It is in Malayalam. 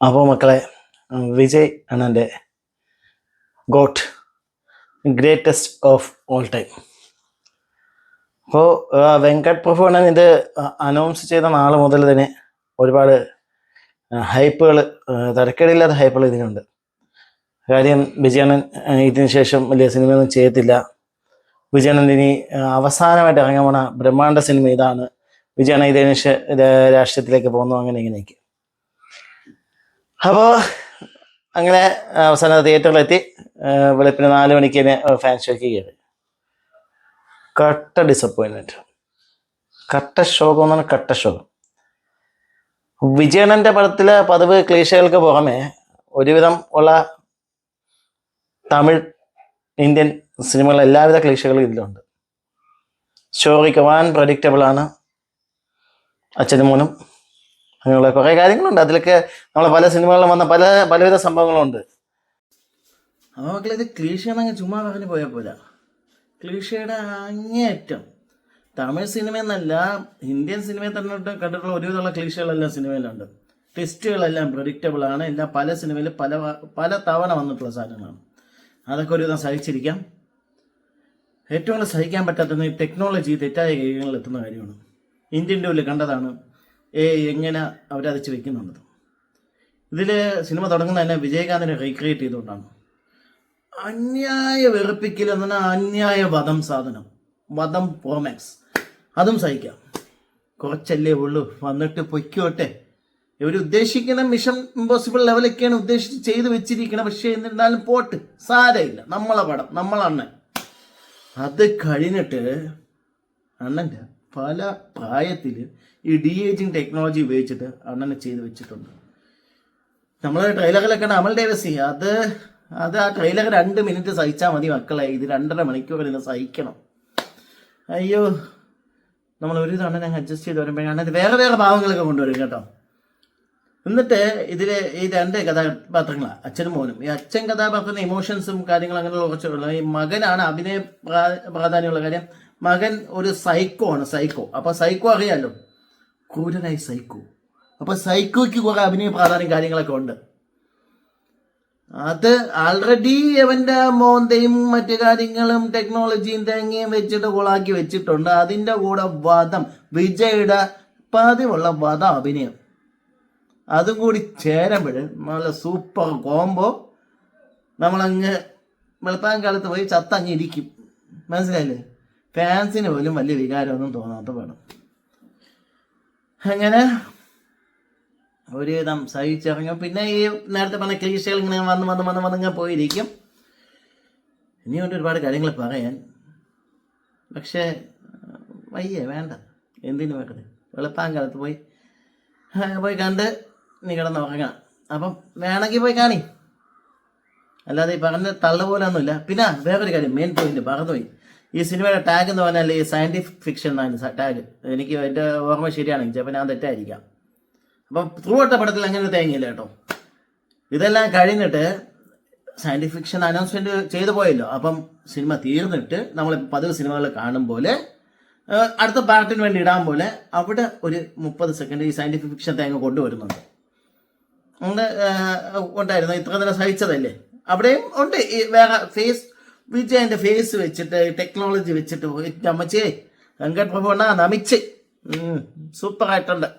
അപ്പോൾ മക്കളെ, വിജയ് അണ്ണൻ്റെ GOAT greatest of all time. അപ്പോൾ വെങ്കട് പ്രഭു അണ്ണൻ ഇത് അനൗൺസ് ചെയ്ത നാൾ മുതൽ തന്നെ ഒരുപാട് ഹൈപ്പുകൾ, തരക്കേടില്ലാത്ത ഹൈപ്പുകൾ ഇതിനുണ്ട്. കാര്യം വിജയണ്ണൻ ഇതിന് ശേഷം വലിയ സിനിമയൊന്നും ചെയ്യത്തില്ല. വിജയണ്ണൻ ഇനി അവസാനമായിട്ട് ഇറങ്ങാൻ പോണ ബ്രഹ്മാണ്ഡ സിനിമ ഇതാണ്. വിജയണ്ണൻ ഇതിന് രാഷ്ട്രീയത്തിലേക്ക് പോകുന്നു, അങ്ങനെ ഇങ്ങനെയൊക്കെ. അപ്പോൾ അങ്ങനെ അവസാനം തിയേറ്ററിലെത്തി. വെളുപ്പിന് 4 മണിക്ക് തന്നെ ഫാൻ ഷോയ്ക്ക് കയറി. കട്ട ഡിസപ്പോയിൻമെൻറ്റ്, കട്ട ശോകം എന്നാണ്, കട്ട ശോകം. വിജയണ്ണൻ്റെ പടത്തിൽ പതിവ് ക്ലീശകൾക്ക് പുറമെ ഒരുവിധം ഉള്ള തമിഴ്, ഇന്ത്യൻ സിനിമകൾ എല്ലാവിധ ക്ലീശകളും ഇതിലുണ്ട്. സ്റ്റോറിക്ക് വാൻ പ്രഡിക്റ്റബിളാണ്. അച്ഛനും മോനും അങ്ങനെയുള്ള കുറേ കാര്യങ്ങളുണ്ട്. അതിലൊക്കെ നമ്മളെ പല സിനിമകളിലും വന്ന പലവിധ സംഭവങ്ങളുണ്ട്. അപ്പോൾ മക്കളെ, ഇത് ക്ലീഷ എന്നങ്ങ് ചുമ്മാ പറഞ്ഞ് പോയാൽ പോരാ. ക്ലീഷയുടെ അങ്ങേയറ്റം തമിഴ് സിനിമ എന്നല്ല, ഇന്ത്യൻ സിനിമയിൽ തന്നെ കണ്ടിട്ടുള്ള ഒരുവിധമുള്ള ക്ലീഷകളെല്ലാം സിനിമയിലുണ്ട്. ട്വിസ്റ്റുകളെല്ലാം പ്രഡിക്റ്റബിളാണ്. എല്ലാം പല സിനിമയിൽ പല തവണ വന്നിട്ടുള്ള സാധനങ്ങളാണ്. അതൊക്കെ ഒരുവിധം സഹിച്ചിരിക്കാം. ഏറ്റവും കൂടുതൽ സഹിക്കാൻ പറ്റാത്തത് ഈ ടെക്നോളജി തെറ്റായ കൈകളിൽ എത്തുന്ന കാര്യമാണ്. ഇന്ത്യൻ്റെ ഉള്ളിൽ കണ്ടതാണ് എങ്ങനെ അവരതിച്ച് വെക്കുന്നുണ്ട്. ഇതിൽ സിനിമ തുടങ്ങുന്ന തന്നെ വിജയകാന്തിനെ റീക്രിയേറ്റ് ചെയ്തുകൊണ്ടാണ്. അന്യായ വെറുപ്പിക്കൽ എന്ന് പറഞ്ഞാൽ അന്യായ വധം സാധനം, വധം പ്രോമാക്സ്. അതും സഹിക്കാം. കുറച്ചല്ലേ ഉള്ളൂ, വന്നിട്ട് പൊയ്ക്കോട്ടെ. ഇവർ ഉദ്ദേശിക്കുന്ന മിഷൻ ഇമ്പോസിബിൾ ലെവലൊക്കെയാണ് ഉദ്ദേശിച്ച് ചെയ്ത് വെച്ചിരിക്കണം. പക്ഷേ എന്നിരുന്നാലും പോട്ട്, സാരമില്ല, നമ്മളെ പടം, നമ്മളണ്ണൻ. അത് കഴിഞ്ഞിട്ട് അണ്ണൻ്റെ പല പ്രായത്തിൽ ഈ ഡി-ഏജിങ് ടെക്നോളജി ഉപയോഗിച്ചിട്ട് അണ്ണനെ ചെയ്ത് വെച്ചിട്ടുണ്ട്. നമ്മൾ ട്രെയിലറിലൊക്കെ അമൽ ഡേവിസ് അത് ആ ട്രെയിലർ 2 മിനിറ്റ് സഹിച്ചാൽ മതി മക്കളെ. ഇത് 2.5 മണിക്കൂർ ഇത് സഹിക്കണം. അയ്യോ, നമ്മൾ ഒരു തവണ ഞങ്ങൾ അഡ്ജസ്റ്റ് ചെയ്ത് വരുമ്പോഴേ അണ്ണൻ വേറെ ഭാവങ്ങളൊക്കെ കൊണ്ടുവരും കേട്ടോ. എന്നിട്ട് ഇതിൽ ഈ 2 കഥാപാത്രങ്ങളാണ്, അച്ഛനും മോനും. ഈ അച്ഛൻ കഥാപാത്രത്തിന് ഇമോഷൻസും കാര്യങ്ങളും അങ്ങനെയുള്ള കുറച്ചുള്ള. ഈ മകനാണ് അഭിനയ പ്രാധാന്യമുള്ള കാര്യം. മകൻ ഒരു സൈക്കോ ആണ്, സൈക്കോ. അപ്പോൾ സൈക്കോ അറിയാമല്ലോ, ക്രൂരനായി സൈക്കോ. അപ്പോൾ സൈക്കോയ്ക്ക് കുറേ അഭിനയ പ്രാധാന്യം കാര്യങ്ങളൊക്കെ ഉണ്ട്. അത് ആൾറെഡി അവൻ്റെ മോന്തയും മറ്റു കാര്യങ്ങളും ടെക്നോളജിയും തേങ്ങയും വെച്ചിട്ട് കൊളാക്കി വെച്ചിട്ടുണ്ട്. അതിൻ്റെ കൂടെ വധം, വിജയുടെ പതിവുള്ള വധ അഭിനയം, അതും കൂടി ചേരുമ്പോൾ നല്ല സൂപ്പർ കോംബോ. നമ്മളങ്ങ് വെളുപ്പാൻ കാലത്ത് പോയി ചത്തങ്ങിരിക്കും. മനസ്സിലായില്ലേ? ഫാൻസിന് പോലും വലിയ വികാരമൊന്നും തോന്നാത്ത വേണം. അങ്ങനെ ഒരുവിധം സഹിച്ചിറങ്ങും. പിന്നെ ഈ നേരത്തെ പറഞ്ഞ ക്ലീശകൾ ഇങ്ങനെ വന്ന് പോയിരിക്കും. ഇനിയുണ്ട് ഒരുപാട് കാര്യങ്ങൾ പറയാൻ. പക്ഷേ വേണ്ട, എന്തിനു വെക്കട്ടെ. വെളുപ്പാൻ കാലത്ത് പോയി കണ്ട് നീ കിടന്ന് ഉറങ്ങണം. അപ്പം വേണമെങ്കിൽ പോയി കാണി, അല്ലാതെ ഈ പറഞ്ഞ തള്ളുപോലൊന്നുമില്ല. പിന്നെ വേറൊരു കാര്യം, മെയിൻ പോയിന്റ് മറന്നുപോയി. ഈ സിനിമയുടെ ടാഗ് എന്ന് പറഞ്ഞാൽ ഈ സയൻറ്റിഫിക് ഫിക്ഷൻ എന്നാണ് ടാഗ്. എനിക്ക് എൻ്റെ ഓർമ്മ ശരിയാണെങ്കിൽ ചിലപ്പോൾ ഞാൻ തെറ്റായിരിക്കാം. അപ്പം ത്രൂ ഔട്ട് പടത്തിൽ അങ്ങനെ തേങ്ങയില്ല കേട്ടോ. ഇതെല്ലാം കഴിഞ്ഞിട്ട് സയൻറ്റിഫിക് ഫിക്ഷൻ അനൗൺസ്മെൻറ്റ് ചെയ്തു പോയല്ലോ. അപ്പം സിനിമ തീർന്നിട്ട് നമ്മൾ പതിവ് സിനിമകൾ കാണും പോലെ അടുത്ത പാർട്ടിന് വേണ്ടി ഇടാൻ പോലെ അവിടെ ഒരു 30 സെക്കൻഡ് ഈ സയൻറ്റിഫിക് ഫിക്ഷൻ തേങ്ങ കൊണ്ടുവരുന്നുണ്ട്. അങ്ങനെ ഉണ്ടായിരുന്നു. ഇത്ര നേരം സഹിച്ചതല്ലേ, അവിടെയും ഉണ്ട്. ഈ വേറെ ഫേസ്, വിജയൻ്റെ ഫേസ് വെച്ചിട്ട് ടെക്നോളജി വെച്ചിട്ട് അമ്മച്ചേ വെങ്കട് പ്രഭു നമിച്ച് സൂപ്പറായിട്ടുണ്ട്.